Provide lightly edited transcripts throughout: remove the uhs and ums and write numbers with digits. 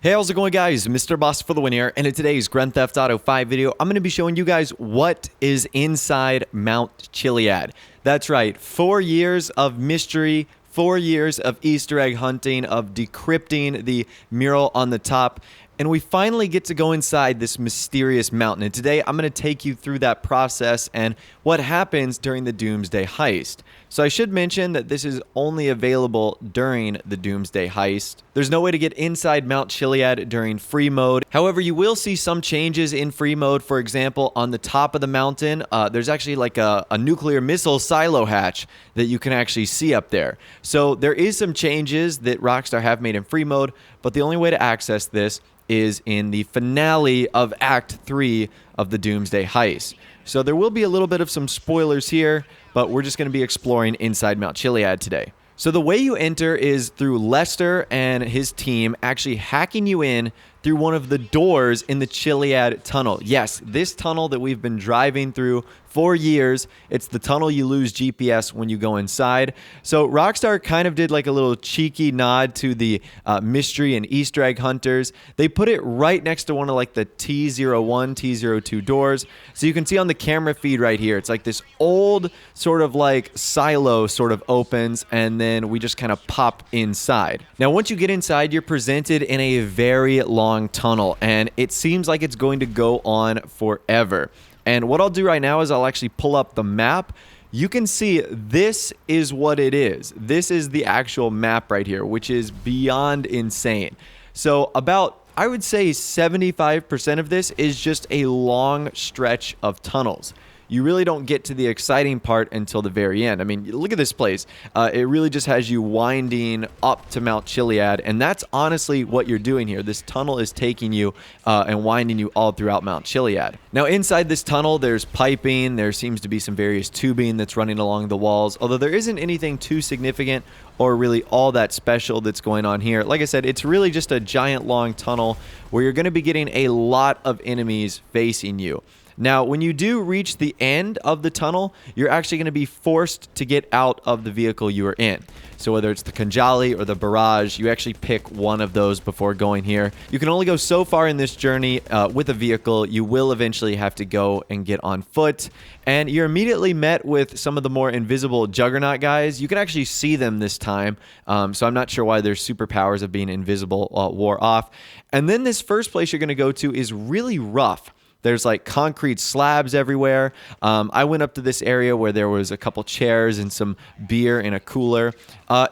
Hey, how's it going, guys? Mr. Boss for the win here, and in today's Grand Theft Auto 5 video, I'm going to be showing you guys what is inside Mount Chiliad. That's right, 4 years of mystery, 4 years of Easter egg hunting, of decrypting the mural on the top, and we finally get to go inside this mysterious mountain. And today, I'm going to take you through that process and what happens during the Doomsday Heist. So I should mention that this is only available during the Doomsday Heist. There's no way to get inside Mount Chiliad during free mode. However, you will see some changes in free mode. For example, on the top of the mountain, there's actually like a nuclear missile silo hatch that you can actually see up there. So there is some changes that Rockstar have made in free mode, but the only way to access this is in the finale of Act 3 of the Doomsday Heist. So there will be a little bit of some spoilers here, but we're just going to be exploring inside Mount Chiliad today. So the way you enter is through Lester and his team actually hacking you in through one of the doors in the Chiliad tunnel. Yes, this tunnel that we've been driving through for years. It's the tunnel you lose GPS when you go inside. So Rockstar kind of did like a little cheeky nod to the mystery and Easter egg hunters. They put it right next to one of like the T01, T02 doors. So you can see on the camera feed right here, it's like this old sort of like silo sort of opens, and then we just kind of pop inside. Now, once you get inside, you're presented in a very long tunnel, and it seems like it's going to go on forever. And what I'll do right now is I'll actually pull up the map. You can see this is what it is. This is the actual map right here, which is beyond insane. So about, I would say 75% of this is just a long stretch of tunnels. You really don't get to the exciting part until the very end. I mean, look at this place. It really just has you winding up to Mount Chiliad, and that's honestly what you're doing here. This tunnel is taking you and winding you all throughout Mount Chiliad. Now, inside this tunnel, there's piping. There seems to be some various tubing that's running along the walls, although there isn't anything too significant or really all that special that's going on here. Like I said, it's really just a giant long tunnel where you're going to be getting a lot of enemies facing you. Now, when you do reach the end of the tunnel, you're actually going to be forced to get out of the vehicle you are in. So whether it's the Kanjali or the Barrage, you actually pick one of those before going here. You can only go so far in this journey with a vehicle. You will eventually have to go and get on foot. And you're immediately met with some of the more invisible Juggernaut guys. You can actually see them this time. So I'm not sure why their superpowers of being invisible wore off. And then this first place you're going to go to is really rough. There's like concrete slabs everywhere. I went up to this area where there was a couple chairs and some beer in a cooler.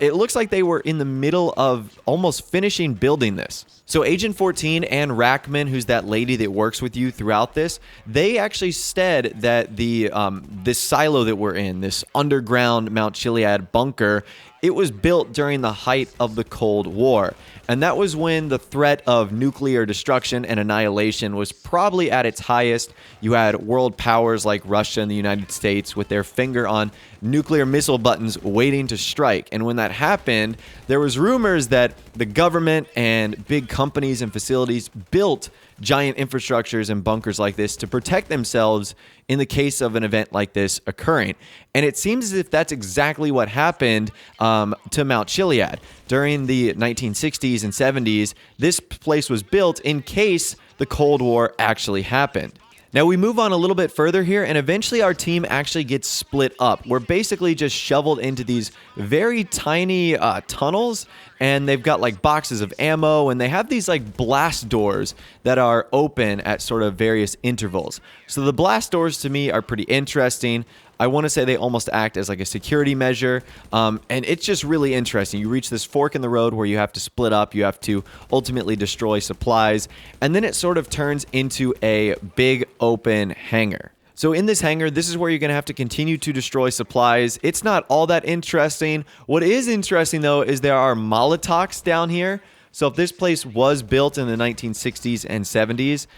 It looks like they were in the middle of almost finishing building this. So Agent 14 and Rackman, who's that lady that works with you throughout this, they actually said that this silo that we're in, this underground Mount Chiliad bunker, it was built during the height of the Cold War. And that was when the threat of nuclear destruction and annihilation was probably at its highest. You had world powers like Russia and the United States with their finger on nuclear missile buttons waiting to strike. And when that happened, there was rumors that the government and big companies and facilities built giant infrastructures and bunkers like this to protect themselves in the case of an event like this occurring. And it seems as if that's exactly what happened to Mount Chiliad. During the 1960s and 70s, this place was built in case the Cold War actually happened. Now, we move on a little bit further here, and eventually our team actually gets split up. We're basically just shoveled into these very tiny tunnels, and they've got like boxes of ammo, and they have these like blast doors that are open at sort of various intervals. So the blast doors to me are pretty interesting. I want to say they almost act as like a security measure, and it's just really interesting. You reach this fork in the road where you have to split up, you have to ultimately destroy supplies, and then it sort of turns into a big open hangar. So in this hangar, this is where you're going to have to continue to destroy supplies. It's not all that interesting. What is interesting, though, is there are Molotovs down here. So if this place was built in the 1960s and 70s,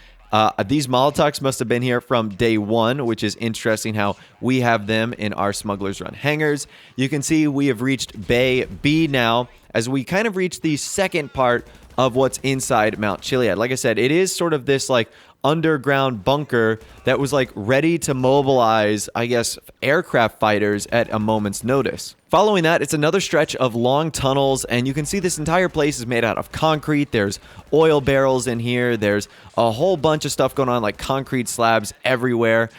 these Molotovs must have been here from day one, which is interesting how we have them in our Smuggler's Run hangars. You can see we have reached Bay B now, as we kind of reach the second part of what's inside Mount Chiliad. Like I said, it is sort of this like underground bunker that was like ready to mobilize, I guess, aircraft fighters at a moment's notice. Following that, it's another stretch of long tunnels, and you can see this entire place is made out of concrete. There's oil barrels in here. There's a whole bunch of stuff going on, like concrete slabs everywhere.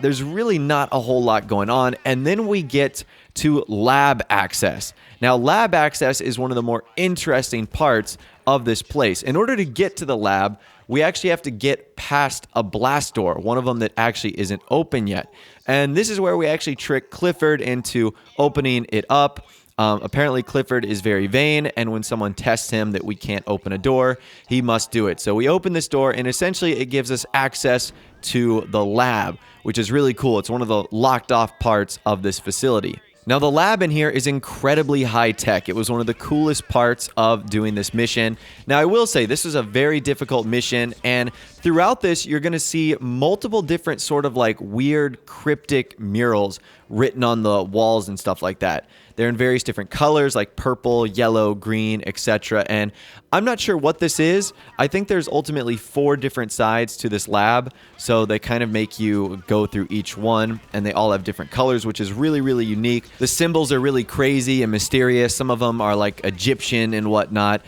There's really not a whole lot going on. And then we get to lab access. Now, lab access is one of the more interesting parts of this place. In order to get to the lab, we actually have to get past a blast door, one of them that actually isn't open yet. And this is where we actually trick Clifford into opening it up. Apparently, Clifford is very vain, and when someone tests him that we can't open a door, he must do it. So we open this door, and essentially it gives us access to the lab, which is really cool. It's one of the locked off parts of this facility. Now, the lab in here is incredibly high-tech. It was one of the coolest parts of doing this mission. Now, I will say, this is a very difficult mission, and throughout this, you're going to see multiple different sort of like weird cryptic murals written on the walls and stuff like that. They're in various different colors, like purple, yellow, green, etc. And I'm not sure what this is. I think there's ultimately 4 different sides to this lab, so they kind of make you go through each one, and they all have different colors, which is really, really unique. The symbols are really crazy and mysterious. Some of them are like Egyptian and whatnot,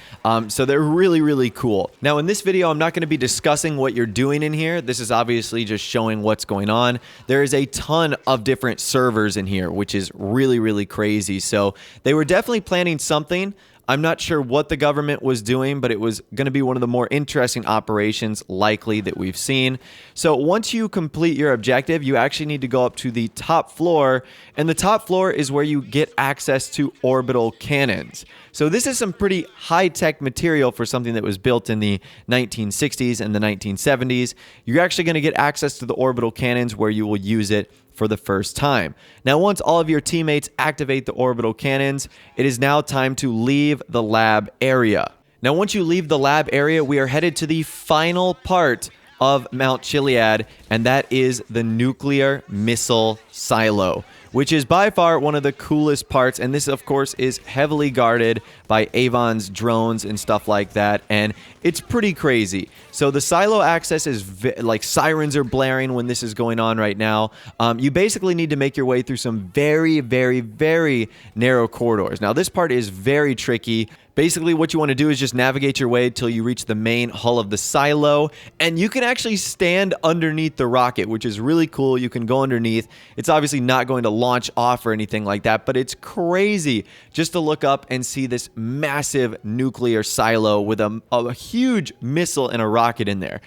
so they're really, really cool. Now, in this video, I'm not going to be discussing what you're doing in here. This is obviously just showing what's going on. There is a ton of different servers in here, which is really, really crazy. So they were definitely planning something. I'm not sure what the government was doing, but it was going to be one of the more interesting operations likely that we've seen. So once you complete your objective, you actually need to go up to the top floor, and the top floor is where you get access to orbital cannons. So this is some pretty high-tech material for something that was built in the 1960s and the 1970s. You're actually going to get access to the orbital cannons where you will use it for the first time. Now, once all of your teammates activate the orbital cannons, it is now time to leave the lab area. Now, once you leave the lab area, we are headed to the final part of Mount Chiliad, and that is the nuclear missile silo, which is by far one of the coolest parts. And this, of course, is heavily guarded by Avon's drones and stuff like that. And it's pretty crazy. So the silo access is like sirens are blaring when this is going on right now. You basically need to make your way through some very, very, very narrow corridors. Now, this part is very tricky. Basically, what you want to do is just navigate your way till you reach the main hull of the silo, and you can actually stand underneath the rocket, which is really cool. You can go underneath. It's obviously not going to launch off or anything like that, but it's crazy just to look up and see this massive nuclear silo with a huge missile and a rocket in there,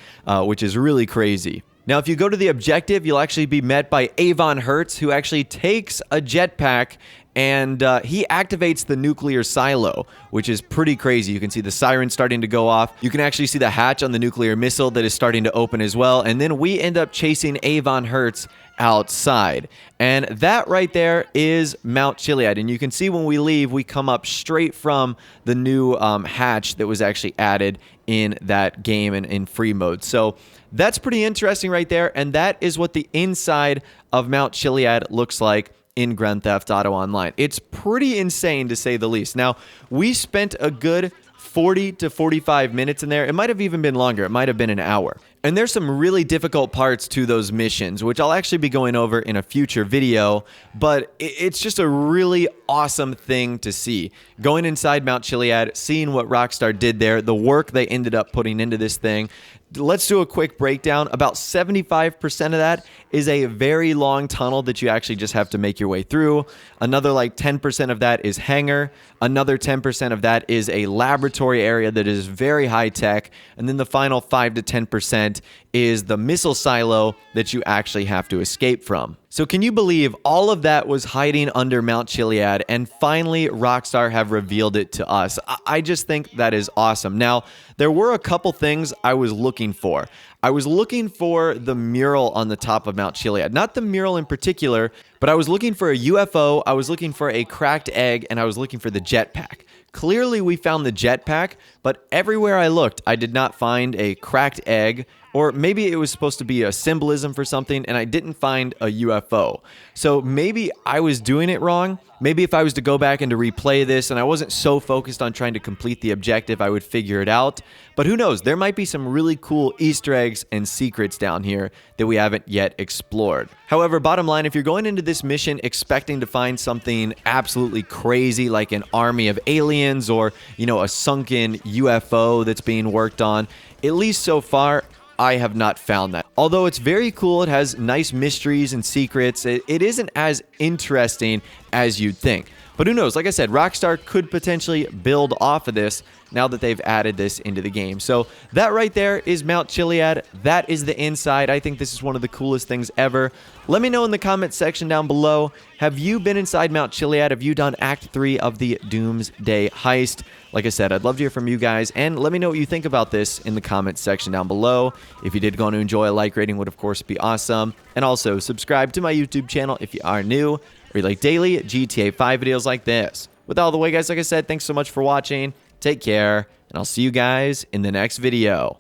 which is really crazy. Now, if you go to the objective, you'll actually be met by Avon Hertz, who actually takes a jetpack and he activates the nuclear silo, which is pretty crazy. You can see the siren starting to go off. You can actually see the hatch on the nuclear missile that is starting to open as well. And then we end up chasing Avon Hertz outside. And that right there is Mount Chiliad. And you can see when we leave, we come up straight from the new hatch that was actually added in that game and in free mode. So that's pretty interesting right there. And that is what the inside of Mount Chiliad looks like in Grand Theft Auto Online. It's pretty insane, to say the least. Now, we spent a good 40 to 45 minutes in there. It might have even been longer. It might have been an hour. And there's some really difficult parts to those missions, which I'll actually be going over in a future video, but it's just a really awesome thing to see. Going inside Mount Chiliad, seeing what Rockstar did there, the work they ended up putting into this thing. Let's do a quick breakdown. About 75% of that is a very long tunnel that you actually just have to make your way through. Another like 10% of that is hangar. Another 10% of that is a laboratory area that is very high tech. And then the final 5 to 10% is the missile silo that you actually have to escape from. So can you believe all of that was hiding under Mount Chiliad, and finally Rockstar have revealed it to us? I just think that is awesome. Now, there were a couple things I was looking for. I was looking for the mural on the top of Mount Chiliad. Not the mural in particular, but I was looking for a UFO, I was looking for a cracked egg, and I was looking for the jetpack. Clearly, we found the jetpack, but everywhere I looked, I did not find a cracked egg, or maybe it was supposed to be a symbolism for something, and I didn't find a UFO. So maybe I was doing it wrong. Maybe if I was to go back and to replay this and I wasn't so focused on trying to complete the objective, I would figure it out. But who knows? There might be some really cool Easter eggs and secrets down here that we haven't yet explored. However, bottom line, if you're going into this mission expecting to find something absolutely crazy like an army of aliens or, a sunken UFO that's being worked on, at least so far, I have not found that. Although it's very cool, it has nice mysteries and secrets, it isn't as interesting as you'd think. But who knows? Like I said, Rockstar could potentially build off of this now that they've added this into the game. So that right there is Mount Chiliad. That is the inside. I think this is one of the coolest things ever. Let me know in the comments section down below. Have you been inside Mount Chiliad? Have you done Act 3 of the Doomsday Heist? Like I said, I'd love to hear from you guys, and let me know what you think about this in the comments section down below. If you did go on to enjoy, a like rating would of course be awesome. And also subscribe to my YouTube channel if you are new, or you like daily GTA 5 videos like this. With all the way, guys, like I said, thanks so much for watching. Take care, and I'll see you guys in the next video.